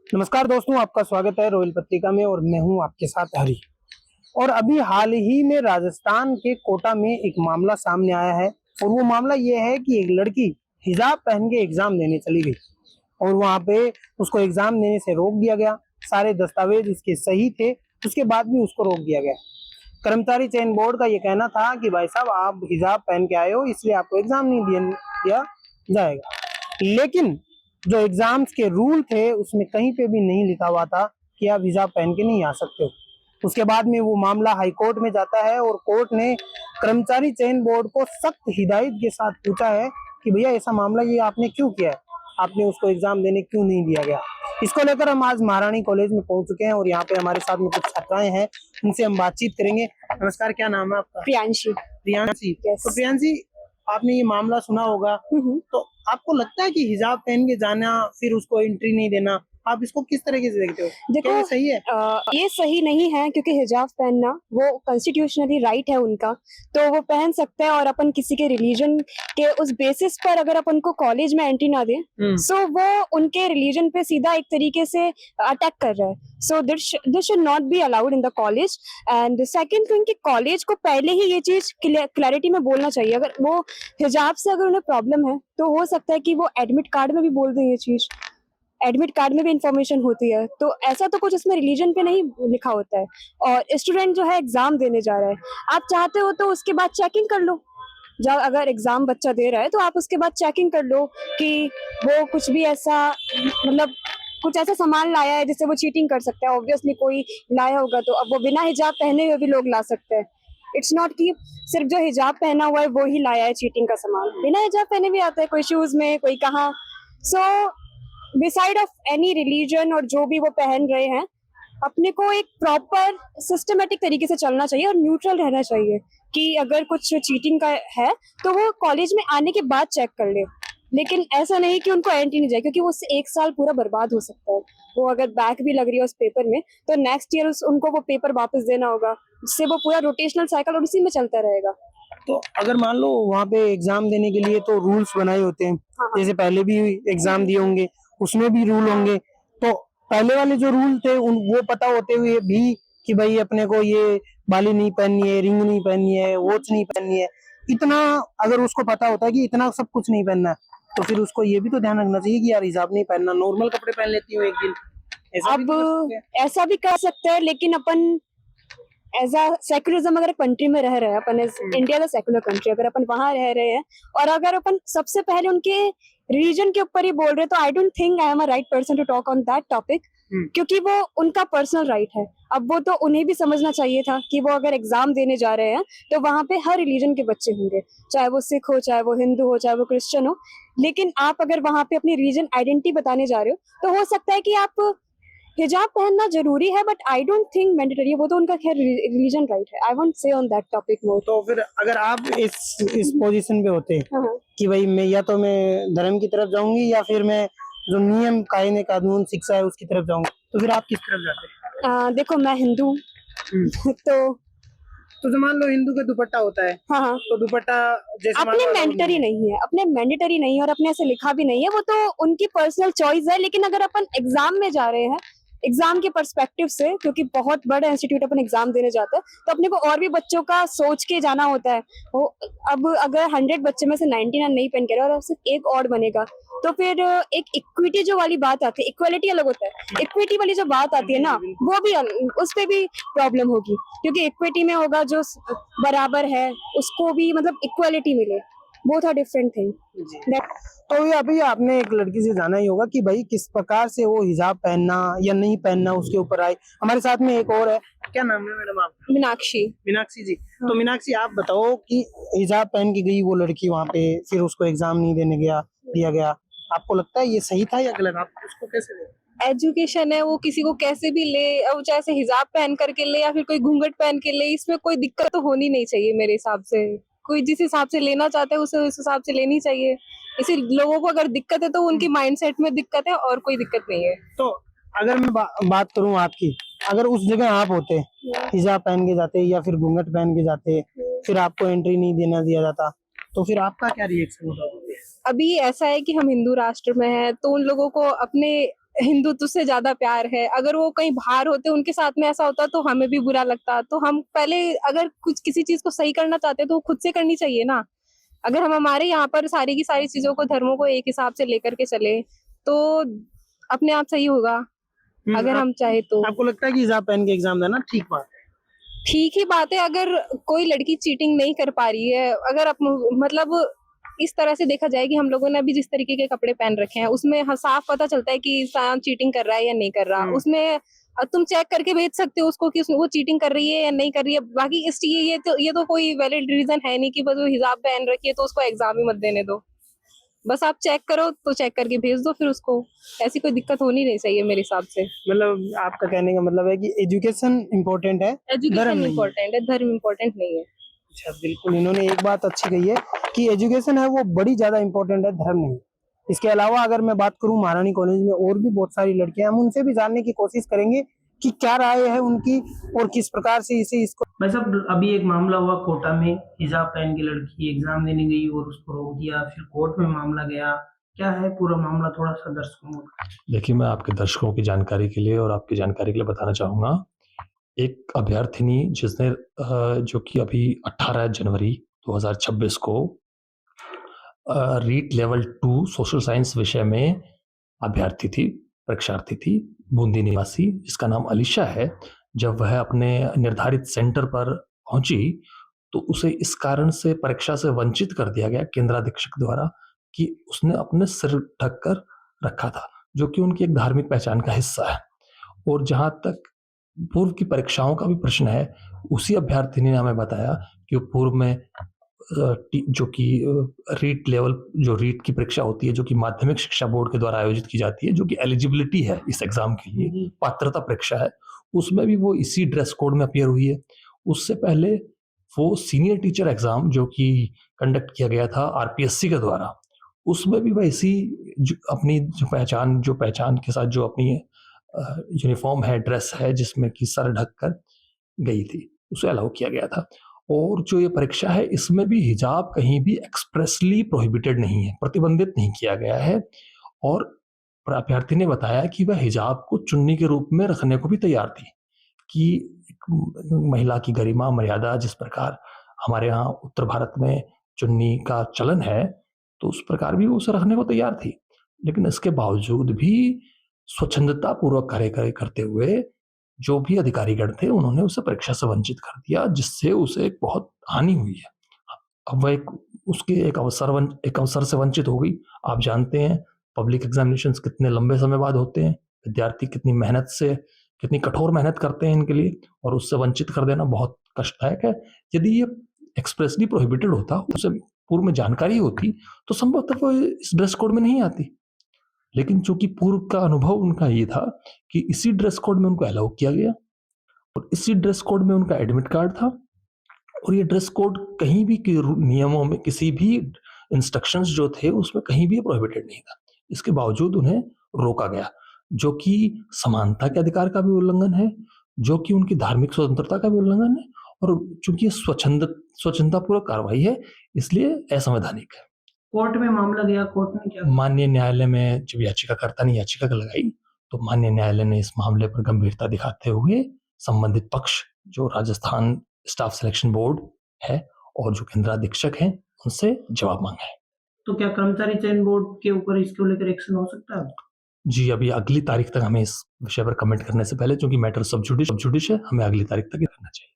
नमस्कार दोस्तों, आपका स्वागत है रॉयल पत्रिका में और मैं हूं आपके साथ हरी। और अभी हाल ही में राजस्थान के कोटा में एक मामला सामने आया है और वो मामला ये है कि एक लड़की हिजाब पहन के एग्जाम देने चली गई और वहां पे उसको एग्जाम देने से रोक दिया गया। सारे दस्तावेज उसके सही थे, उसके बाद भी उसको रोक दिया गया। कर्मचारी चयन बोर्ड का ये कहना था कि भाई साहब, आप हिजाब पहन के आए हो इसलिए आपको एग्जाम नहीं दिया जाएगा। लेकिन जो एग्जाम्स के रूल थे उसमें कहीं पे भी नहीं लिखा हुआ था कि आप हिजाब पहन के नहीं आ सकते हो। उसके बाद में वो मामला हाई कोर्ट में जाता है और कोर्ट ने कर्मचारी चयन बोर्ड को सख्त हिदायत के साथ पूछा है कि भैया ऐसा मामला ये आपने क्यों किया है, आपने उसको एग्जाम देने क्यों नहीं दिया गया। इसको लेकर हम आज महारानी कॉलेज में पहुंच चुके हैं और यहाँ पे हमारे साथ में कुछ छात्राएं हैं, उनसे हम बातचीत करेंगे। नमस्कार, क्या नाम है आपका? प्रियांशी। प्रियांशी। Yes. तो प्रियांशी, आपने ये मामला सुना होगा, तो आपको लगता है कि हिजाब पहन के जाना फिर उसको एंट्री नहीं देना, आप इसको किस तरीके से देखते हो? देखो, क्या ये सही है? ये सही नहीं है क्योंकि हिजाब पहनना वो कॉन्स्टिट्यूशनली राइट है उनका, तो वो पहन सकते हैं। और अपन किसी के रिलीजन के उस बेसिस पर अगर अपन को कॉलेज में एंट्री ना दें, सो वो उनके रिलीजन पे सीधा एक तरीके से अटैक कर रहा है। So this should not be allowed in the college. And second thing कि कॉलेज को पहले ही ये चीज क्लैरिटी में बोलना चाहिए। अगर वो हिजाब से अगर उन्हें प्रॉब्लम है तो हो सकता है कि वो एडमिट कार्ड में भी बोल दें ये चीज। एडमिट कार्ड में भी इंफॉर्मेशन होती है, तो ऐसा तो कुछ इसमें रिलीजन पे नहीं लिखा होता है। और स्टूडेंट जो है एग्जाम देने जा रहा है, आप चाहते हो तो उसके बाद चेकिंग कर लो। जब अगर एग्जाम बच्चा दे रहा है तो आप उसके बाद चेकिंग कर लो कि वो कुछ भी ऐसा मतलब कुछ ऐसा सामान लाया है जिससे वो चीटिंग कर सकता है। ऑब्वियसली कोई लाया होगा तो अब वो बिना हिजाब पहने हुए भी लोग ला सकते हैं। इट्स नॉट कि सिर्फ जो हिजाब पहना हुआ है वो ही लाया है चीटिंग का सामान, बिना हिजाब पहने भी आता है, कोई शूज में, कोई कहाँ। So decide of any religion और जो भी वो पहन रहे हैं, अपने को एक प्रॉपर सिस्टमेटिक तरीके से चलना चाहिए और न्यूट्रल रहना चाहिए कि अगर कुछ चीटिंग का है तो वो कॉलेज में आने के बाद चेक कर ले। लेकिन ऐसा नहीं कि उनको एंट्री नहीं जाए, क्योंकि उससे एक साल पूरा बर्बाद हो सकता है। वो अगर बैक भी लग रही है उस पेपर में तो नेक्स्ट ईयर उनको वो पेपर वापस देना होगा, जिससे वो पूरा रोटेशनल साइकिल और उसी में चलता रहेगा। तो अगर मान लो वहाँ पे एग्जाम देने के लिए तो रूल्स बनाए होते हैं, हाँ। जैसे पहले भी एग्जाम दिए होंगे उसमें भी रूल होंगे, तो पहले वाले जो रूल थे वो पता होते हुए भी कि भाई अपने को ये बाली नहीं पहननी है, रिंग नहीं पहननी है, वॉच नहीं पहननी है, इतना अगर उसको पता होता है कि इतना सब कुछ नहीं पहनना है, तो फिर उसको ये भी तो ध्यान रखना चाहिए कि यार हिजाब नहीं पहनना, नॉर्मल कपड़े पहन लेती हूँ एक दिन। अब ऐसा भी कर सकते हैं, लेकिन अपन एज अ सेक्युलरिज्म अगर कंट्री में रह रहे हैं, अपन इंडिया का सेक्युलर कंट्री, अगर अपन वहां रह रहे हैं और अगर अपन सबसे पहले उनके रिलीजन के ऊपर ही बोल रहे हैं, तो I don't think I am a right person to talk on that topic, क्योंकि वो उनका पर्सनल राइट है। अब वो तो उन्हें भी समझना चाहिए था कि वो अगर एग्जाम देने जा रहे हैं तो वहां पे हर रिलीजन के बच्चे होंगे, चाहे वो सिख हो, चाहे वो हिंदू हो, चाहे वो क्रिश्चियन हो। लेकिन आप अगर वहां पे अपनी रिलीजन आइडेंटिटी बताने जा रहे हो तो हो सकता है कि आप हिजाब पहनना जरूरी है, but I don't think mandatory है। वो तो उनका खैर रिलीजन राइट है। I won't say on that topic more. तो फिर अगर आप इस पोजीशन पे होते कि भाई मैं धर्म की तरफ जाऊंगी या फिर मैं जो नियम कायदे कानून शिक्षा है उसकी तरफ जाऊंगी, तो फिर आप किस तरफ जाते? देखो, मैं हिंदू तो मान लो हिंदू का दुपट्टा होता है, हाँ, तो दुपट्टा जैसे अपने मैंडेटरी नहीं है, अपने मैंडेटरी नहीं है और अपने ऐसे लिखा भी नहीं है, वो तो उनकी पर्सनल चॉइस है। लेकिन अगर अपन एग्जाम में जा रहे हैं, एग्जाम के पर्सपेक्टिव से, क्योंकि बहुत बड़ा इंस्टीट्यूट अपन एग्जाम देने जाते हैं, तो अपने को और भी बच्चों का सोच के जाना होता है। वो अब अगर 100 बच्चे में से 99 नहीं पहन के और सिर्फ एक और बनेगा, तो फिर एक इक्विटी जो वाली बात आती है, इक्वालिटी अलग होता है, इक्विटी वाली जो बात आती है ना, वो भी उस पर भी प्रॉब्लम होगी, क्योंकि इक्विटी में होगा जो बराबर है उसको भी मतलब इक्वालिटी मिले। Both are different thing. तो ये अभी आपने एक लड़की से जाना ही होगा कि भाई किस प्रकार से वो हिजाब पहनना या नहीं पहनना उसके ऊपर आए। हमारे साथ में एक और है, क्या नाम है मैडम आपका? मीनाक्षी। मीनाक्षी जी। तो मीनाक्षी, आप बताओ कि हिजाब पहन के गई वो लड़की वहाँ पे, फिर उसको एग्जाम नहीं देने दिया गया, आपको लगता है ये सही था या गलत? आप उसको कैसे देखते? एजुकेशन है, वो किसी को कैसे भी ले, अब चाहे से हिजाब पहन करके ले या फिर कोई घूंघट पहन के ले, इसमें कोई दिक्कत तो होनी नहीं चाहिए मेरे हिसाब से। कोई जिस हिसाब से लेना चाहता है उसे उस हिसाब से लेनी चाहिए। इसी लोगों को अगर दिक्कत है तो उनकी माइंडसेट में दिक्कत है और कोई दिक्कत नहीं है। तो अगर मैं बात करूं आपकी, अगर उस जगह आप होते, हिजाब पहन के जाते या फिर घूंघट पहन के जाते, फिर आपको एंट्री नहीं दिया जाता, तो फिर आपका क्या रिएक्शन होता? अभी ऐसा है कि हम हिंदू राष्ट्र में हैं, तो उन लोगों को अपने हिंदुत्व से ज्यादा प्यार है। अगर वो कहीं बाहर होते उनके साथ में ऐसा होता तो हमें भी बुरा लगता। तो हम पहले अगर कुछ किसी चीज को सही करना चाहते हैं तो वो खुद से करनी चाहिए ना। अगर हम हमारे यहाँ पर सारी की सारी चीजों को धर्मों को एक हिसाब से लेकर के चले तो अपने आप सही होगा। अगर हम चाहे तो आपको लगता है कि हिजाब पहन के एग्जाम देना ठीक बात है? ठीक ही बात है। अगर कोई लड़की चीटिंग नहीं कर पा रही है, अगर मतलब इस तरह से देखा जाए कि हम लोगों ने अभी जिस तरीके के कपड़े पहन रखे हैं उसमें साफ पता चलता है कि इंसान चीटिंग कर रहा है या नहीं कर रहा। उसमें तुम चेक करके भेज सकते हो उसको कि वो चीटिंग कर रही है या नहीं कर रही है। बाकी इस ये तो कोई वैलिड रीजन है नहीं कि बस वो हिजाब पहन रखी है तो उसको एग्जाम ही मत देने दो। बस आप चेक करो तो चेक करके भेज दो फिर उसको। ऐसी कोई दिक्कत होनी नहीं चाहिए मेरे हिसाब से। मतलब आपका कहने का मतलब है कि एजुकेशन इम्पोर्टेंट है, धर्म एजुकेशन नहीं है। इम्पोर्टेंट है, धर्म इम्पोर्टेंट नहीं है। अच्छा, बिल्कुल इन्होंने एक बात अच्छी कही है कि एजुकेशन है वो बड़ी ज्यादा इम्पोर्टेंट है, धर्म नहीं। इसके अलावा अगर मैं बात करूं महारानी कॉलेज में और भी बहुत सारी लड़कियां, हम उनसे भी जानने की कोशिश करेंगे कि क्या राय है उनकी और किस प्रकार से इसको। भाई साहब, अभी एक मामला हुआ कोटा में, हिजाब पहन की लड़की एग्जाम देने गई और उसको रोक दिया, फिर कोर्ट में मामला गया। क्या है पूरा मामला, थोड़ा सा दर्शकों को। देखिए, मैं आपके दर्शकों की जानकारी के लिए और आपकी जानकारी के लिए बताना चाहूँगा। एक अभ्यर्थिनी जिसने जो कि अभी 18 जनवरी 2026 को रीट लेवल 2 सोशल साइंस विषय में अभ्यर्थी थी, परीक्षार्थी थी, बूंदी निवासी, जिसका नाम अलीशा है। जब वह अपने निर्धारित सेंटर पर पहुंची तो उसे इस कारण से परीक्षा से वंचित कर दिया गया केंद्राधीक्षक द्वारा कि उसने अपने सिर ढक कर रखा था, जो कि उनकी एक धार्मिक पहचान का हिस्सा है। और जहां तक पूर्व की परीक्षाओं का भी प्रश्न है, उसी अभ्यर्थिनी ने हमें बताया कि वो पूर्व में जो कि रीट लेवल, जो रीट की परीक्षा होती है, जो कि माध्यमिक शिक्षा बोर्ड के द्वारा आयोजित की जाती है, जो कि एलिजिबिलिटी है इस एग्जाम के लिए, पात्रता परीक्षा है, उसमें भी वो इसी ड्रेस कोड में अपीयर हुई है। उससे पहले वो सीनियर टीचर एग्जाम जो कि कंडक्ट किया गया था आरपीएससी के द्वारा, उसमें भी वह इसी अपनी जो पहचान के साथ जो अपनी यूनिफॉर्म है, ड्रेस है, जिसमें कि सर ढक कर गई थी, उसे अलाउ किया गया था। और जो ये परीक्षा है, इसमें भी हिजाब कहीं भी एक्सप्रेसली प्रोहिबिटेड नहीं है, प्रतिबंधित नहीं किया गया है। और अभ्यर्थी ने बताया कि वह हिजाब को चुन्नी के रूप में रखने को भी तैयार थी, कि महिला की गरिमा, मर्यादा, जिस प्रकार हमारे यहाँ उत्तर भारत में चुन्नी का चलन है, तो उस प्रकार भी वो उसे रखने को तैयार थी। लेकिन इसके बावजूद भी स्वच्छंदता पूर्वक कार्य करते हुए जो भी अधिकारीगण थे, उन्होंने उसे परीक्षा से वंचित कर दिया, जिससे उसे एक बहुत हानि हुई है। अब वह उसके एक अवसर से वंचित हो गई। आप जानते हैं पब्लिक एग्जामिनेशंस कितने लंबे समय बाद होते हैं, विद्यार्थी कितनी कठोर मेहनत करते हैं इनके लिए, और उससे वंचित कर देना बहुत कष्टदायक है। यदि ये एक्सप्रेसली प्रोहिबिटेड होता, उसे पूर्व में जानकारी होती, तो संभवतः वो इस ड्रेस कोड में नहीं आती। लेकिन चूंकि पूर्व का अनुभव उनका ये था कि इसी ड्रेस कोड में उनको अलाउ किया गया, और इसी ड्रेस कोड में उनका एडमिट कार्ड था, और ये ड्रेस कोड कहीं भी नियमों में, किसी भी इंस्ट्रक्शंस जो थे उसमें कहीं भी प्रोहिबिटेड नहीं था। इसके बावजूद उन्हें रोका गया, जो कि समानता के अधिकार का भी उल्लंघन है, जो कि उनकी धार्मिक स्वतंत्रता का भी उल्लंघन है, और चूंकि स्वच्छंदतापूर्वक कार्रवाई है, इसलिए असंवैधानिक है। कोर्ट में मामला गया, कोर्ट में क्या? माननीय न्यायालय में जब याचिकाकर्ता ने याचिका लगाई, तो माननीय न्यायालय ने इस मामले पर गंभीरता दिखाते हुए संबंधित पक्ष, जो राजस्थान स्टाफ सिलेक्शन बोर्ड है और जो केंद्राधीक्षक हैं, उनसे जवाब मांगा है। तो क्या कर्मचारी चयन बोर्ड के ऊपर इसको लेकर एक्शन हो सकता है? जी, अभी अगली तारीख तक हमें इस विषय पर कमेंट करने से पहले, क्योंकि मैटर सब जुडिश है, हमें अगली तारीख तक ये करना चाहिए।